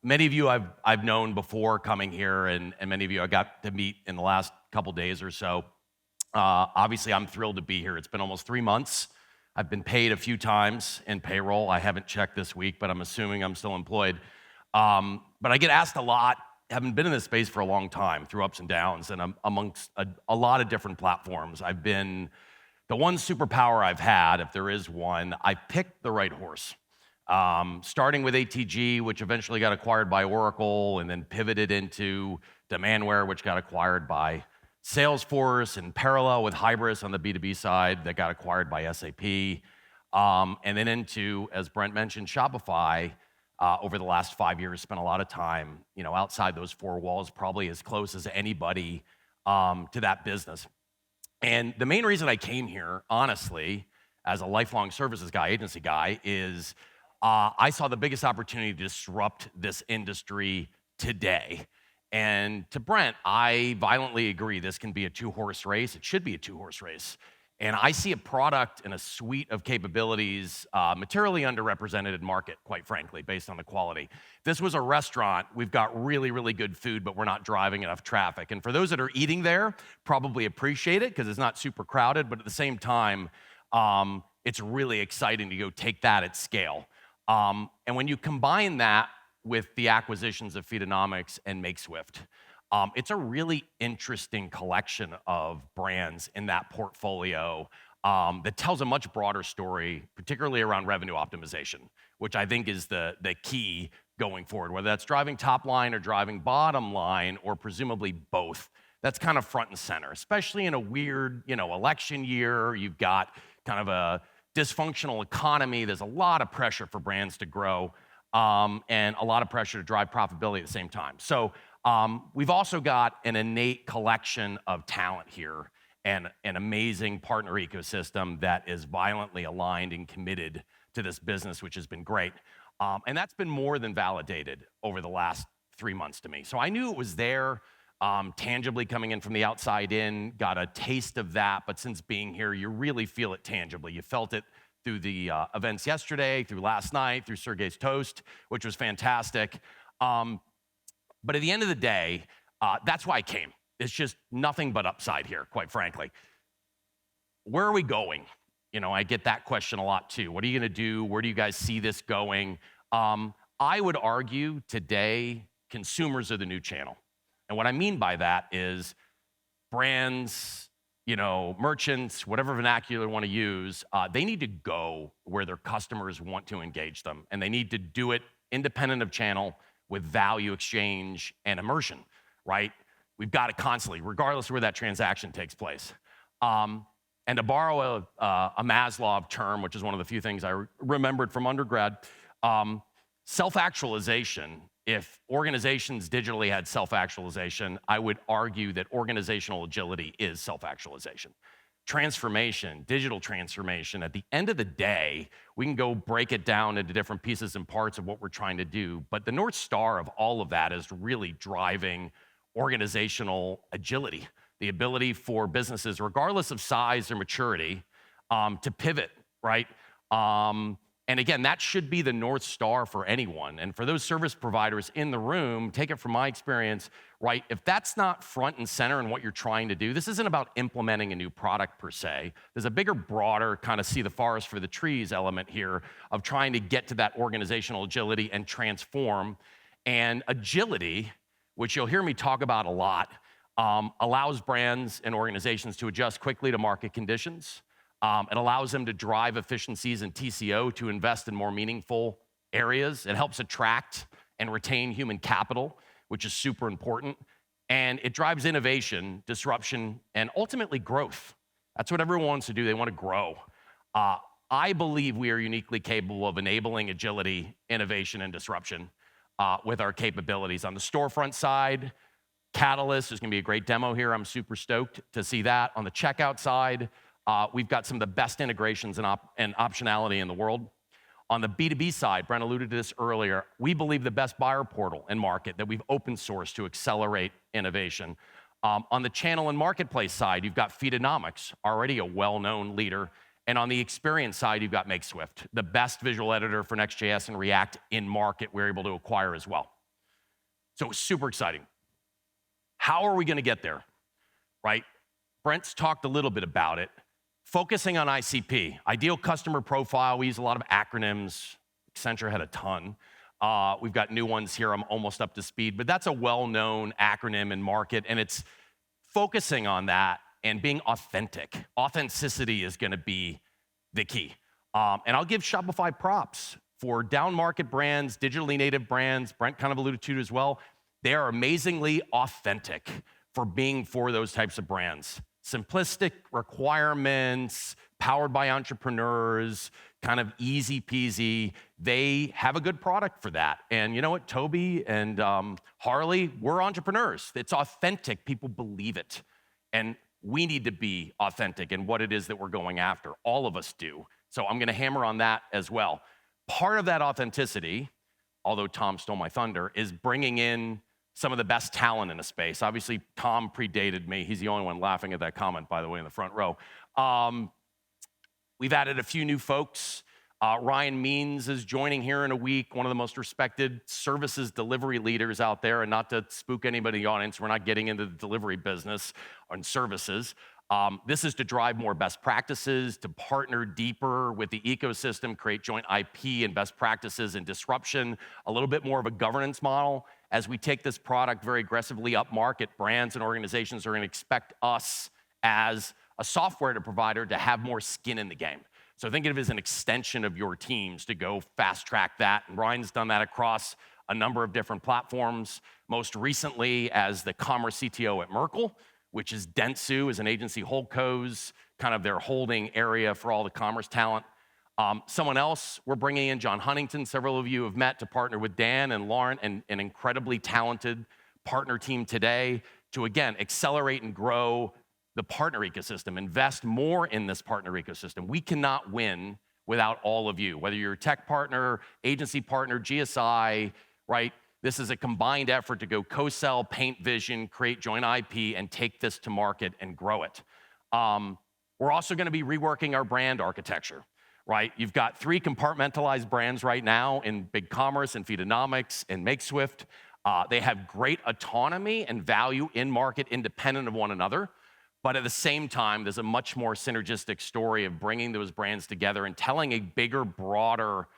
Many of you I've known before coming here, and many of you I got to meet in the last couple days or so. Obviously, I'm thrilled to be here. It's been almost 3 months. I've been paid a few times in payroll. I haven't checked this week, but I'm assuming I'm still employed. But I get asked a lot. I haven't been in this space for a long time, through ups and downs, and I'm amongst a lot of different platforms. I've been the one superpower I've had, if there is one. I picked the right horse. Starting with ATG, which eventually got acquired by Oracle, and then pivoted into Demandware, which got acquired by Salesforce, and parallel with Hybris on the B2B side that got acquired by SAP, and then into, as Brent mentioned, Shopify. Over the last 5 years, spent a lot of time, outside those four walls, probably as close as anybody to that business. And the main reason I came here, honestly, as a lifelong services guy, agency guy, is I saw the biggest opportunity to disrupt this industry today. And to Brent, I violently agree this can be a two-horse race. It should be a two-horse race. And I see a product and a suite of capabilities materially underrepresented in market, quite frankly, based on the quality. If this was a restaurant, we've got really, really good food, but we're not driving enough traffic. And for those that are eating there, probably appreciate it because it's not super crowded, but at the same time, it's really exciting to go take that at scale. And when you combine that with the acquisitions of Feedonomics and Makeswift, it's a really interesting collection of brands in that portfolio that tells a much broader story, particularly around revenue optimization, which I think is the key going forward, whether that's driving top line or driving bottom line, or presumably both. That's kind of front and center, especially in a weird, election year. You've got kind of a dysfunctional economy. There's a lot of pressure for brands to grow, and a lot of pressure to drive profitability at the same time. So we've also got an innate collection of talent here and an amazing partner ecosystem that is violently aligned and committed to this business, which has been great. And that's been more than validated over the last 3 months to me. So I knew it was there, tangibly coming in from the outside in, got a taste of that, but since being here, you really feel it tangibly. You felt it through the events yesterday, through last night, through Sergey's toast, which was fantastic. But at the end of the day, that's why I came. It's just nothing but upside here, quite frankly. Where are we going? I get that question a lot too. What are you going to do? Where do you guys see this going? I would argue today, consumers are the new channel. And what I mean by that is brands, merchants, whatever vernacular you want to use, they need to go where their customers want to engage them. And they need to do it independent of channel, with value exchange and immersion, right? We've got it constantly, regardless of where that transaction takes place. And to borrow a Maslow term, which is one of the few things I remembered from undergrad, self-actualization. If organizations digitally had self-actualization, I would argue that organizational agility is self-actualization. Transformation, digital transformation, at the end of the day, we can go break it down into different pieces and parts of what we're trying to do, but the North Star of all of that is really driving organizational agility, the ability for businesses, regardless of size or maturity, to pivot, right? And again, that should be the North Star for anyone. And for those service providers in the room, take it from my experience, right? If that's not front and center in what you're trying to do, this isn't about implementing a new product per se. There's a bigger, broader kind of see the forest for the trees element here of trying to get to that organizational agility and transform. And agility, which you'll hear me talk about a lot, allows brands and organizations to adjust quickly to market conditions. It allows them to drive efficiencies in TCO to invest in more meaningful areas. It helps attract and retain human capital, which is super important. And it drives innovation, disruption, and ultimately growth. That's what everyone wants to do. They want to grow. I believe we are uniquely capable of enabling agility, innovation, and disruption with our capabilities. On the storefront side, Catalyst, there's going to be a great demo here. I'm super stoked to see that. On the checkout side, we've got some of the best integrations and optionality in the world. On the B2B side, Brent alluded to this earlier, we believe the best buyer portal in market that we've open sourced to accelerate innovation. On the channel and marketplace side, you've got Feedonomics, already a well-known leader. And on the experience side, you've got Makeswift, the best visual editor for Next.js and React in market we're able to acquire as well. So super exciting. How are we gonna get there, right? Brent's talked a little bit about it. Focusing on ICP, ideal customer profile. We use a lot of acronyms. Accenture had a ton. We've got new ones here. I'm almost up to speed, but that's a well-known acronym in market, and it's focusing on that and being authentic. Authenticity is gonna be the key. And I'll give Shopify props for down-market brands, digitally native brands. Brent kind of alluded to it as well. They are amazingly authentic for being for those types of brands. Simplistic requirements, powered by entrepreneurs, kind of easy peasy. They have a good product for that. And you know what, Toby and Harley, we're entrepreneurs. It's authentic, people believe it. And we need to be authentic in what it is that we're going after. All of us do. So I'm gonna hammer on that as well. Part of that authenticity, although Tom stole my thunder, is bringing in some of the best talent in a space. Obviously, Tom predated me. He's the only one laughing at that comment, by the way, in the front row. We've added a few new folks. Ryan Means is joining here in a week, one of the most respected services delivery leaders out there. And not to spook anybody in the audience, we're not getting into the delivery business on services. This is to drive more best practices, to partner deeper with the ecosystem, create joint IP and best practices and disruption, a little bit more of a governance model. As we take this product very aggressively up market, brands and organizations are gonna expect us as a software provider to have more skin in the game. So think of it as an extension of your teams to go fast track that. And Ryan's done that across a number of different platforms, most recently as the commerce CTO at Merkle, which is Dentsu, is an agency holdcos, kind of their holding area for all the commerce talent. Someone else, we're bringing in John Huntington. Several of you have met to partner with Dan and Lauren, and an incredibly talented partner team today to, again, accelerate and grow the partner ecosystem, invest more in this partner ecosystem. We cannot win without all of you, whether you're a tech partner, agency partner, GSI, right? This is a combined effort to go co-sell, paint vision, create joint IP, and take this to market and grow it. We're also gonna be reworking our brand architecture, right? You've got 3 compartmentalized brands right now in BigCommerce and Feedonomics and Makeswift. They have great autonomy and value in market independent of one another. But at the same time, there's a much more synergistic story of bringing those brands together and telling a bigger, broader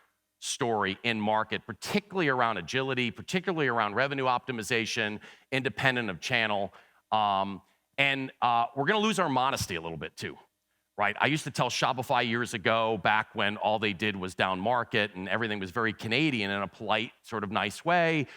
story in market, particularly around agility, particularly around revenue optimization, independent of channel. We're gonna lose our modesty a little bit too, right? I used to tell Shopify years ago, back when all they did was down market and everything was very Canadian in a polite, sort of nice way,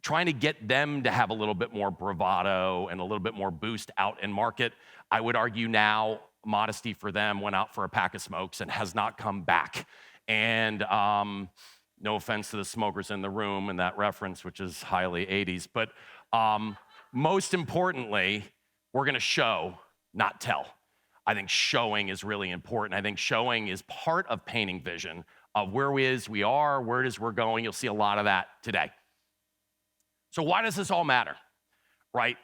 trying to get them to have a little bit more bravado and a little bit more boost out in market. I would argue now, modesty for them went out for a pack of smokes and has not come back. And no offense to the smokers in the room and that reference, which is highly 80s, but most importantly, we're gonna show, not tell. I think showing is really important. I think showing is part of painting vision of where we are, where it is we're going. You'll see a lot of that today. So why does this all matter, right?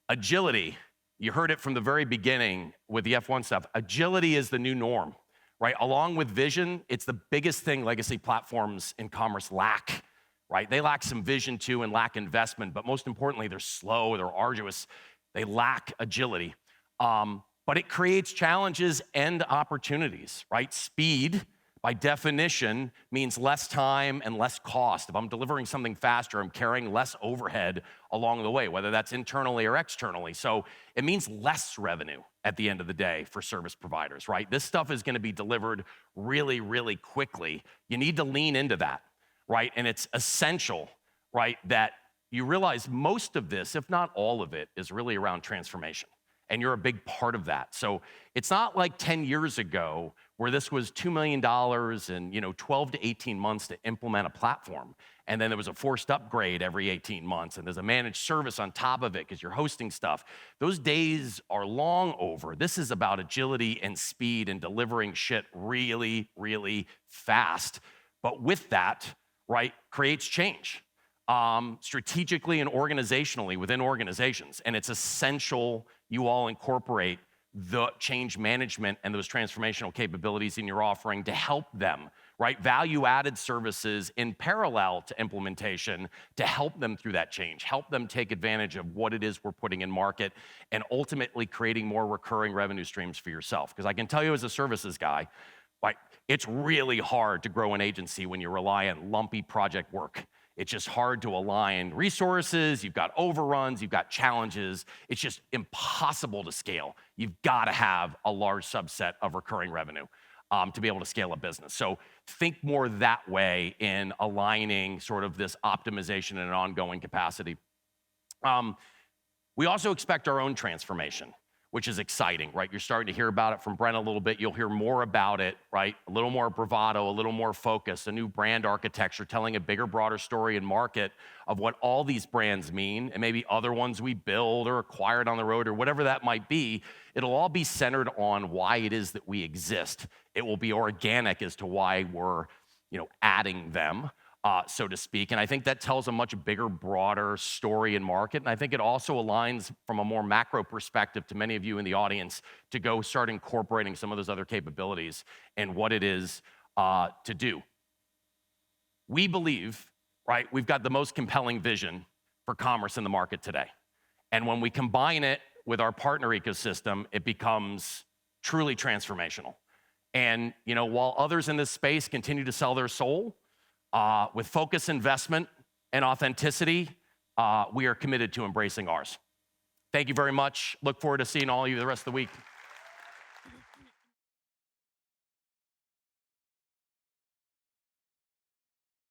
Agility, you heard it from the very beginning with the F1 stuff. Agility is the new norm, right? Along with vision, it's the biggest thing legacy platforms in commerce lack, right? They lack some vision too and lack investment, but most importantly, they're slow, they're arduous, they lack agility. But it creates challenges and opportunities, right? Speed, by definition, means less time and less cost. If I'm delivering something faster, I'm carrying less overhead along the way, whether that's internally or externally. So it means less revenue at the end of the day for service providers, right? This stuff is gonna be delivered really, really quickly. You need to lean into that, right? And it's essential, right, that you realize most of this, if not all of it, is really around transformation. And you're a big part of that. So it's not like 10 years ago where this was $2 million and 12 to 18 months to implement a platform. And then there was a forced upgrade every 18 months, and there's a managed service on top of it because you're hosting stuff. Those days are long over. This is about agility and speed and delivering shit really, really fast. But with that, right, creates change strategically and organizationally within organizations. And it's essential you all incorporate the change management and those transformational capabilities in your offering to help them right? Value-added services in parallel to implementation to help them through that change, help them take advantage of what it is we're putting in market, and ultimately creating more recurring revenue streams for yourself. Because I can tell you as a services guy, like, it's really hard to grow an agency when you rely on lumpy project work. It's just hard to align resources, you've got overruns, you've got challenges. It's just impossible to scale. You've got to have a large subset of recurring revenue to be able to scale a business. So think more that way in aligning sort of this optimization in an ongoing capacity. We also expect our own transformation, which is exciting, right? You're starting to hear about it from Brent a little bit. You'll hear more about it, right? A little more bravado, a little more focus, a new brand architecture, telling a bigger, broader story in market of what all these brands mean, and maybe other ones we build or acquired on the road or whatever that might be. It'll all be centered on why it is that we exist. It will be organic as to why we're, adding them. So to speak. And I think that tells a much bigger, broader story in market. And I think it also aligns from a more macro perspective to many of you in the audience to go start incorporating some of those other capabilities and what it is to do. We believe, right, we've got the most compelling vision for commerce in the market today. And when we combine it with our partner ecosystem, it becomes truly transformational. And, while others in this space continue to sell their soul, with focus, investment, and authenticity, we are committed to embracing ours. Thank you very much. Look forward to seeing all of you the rest of the week.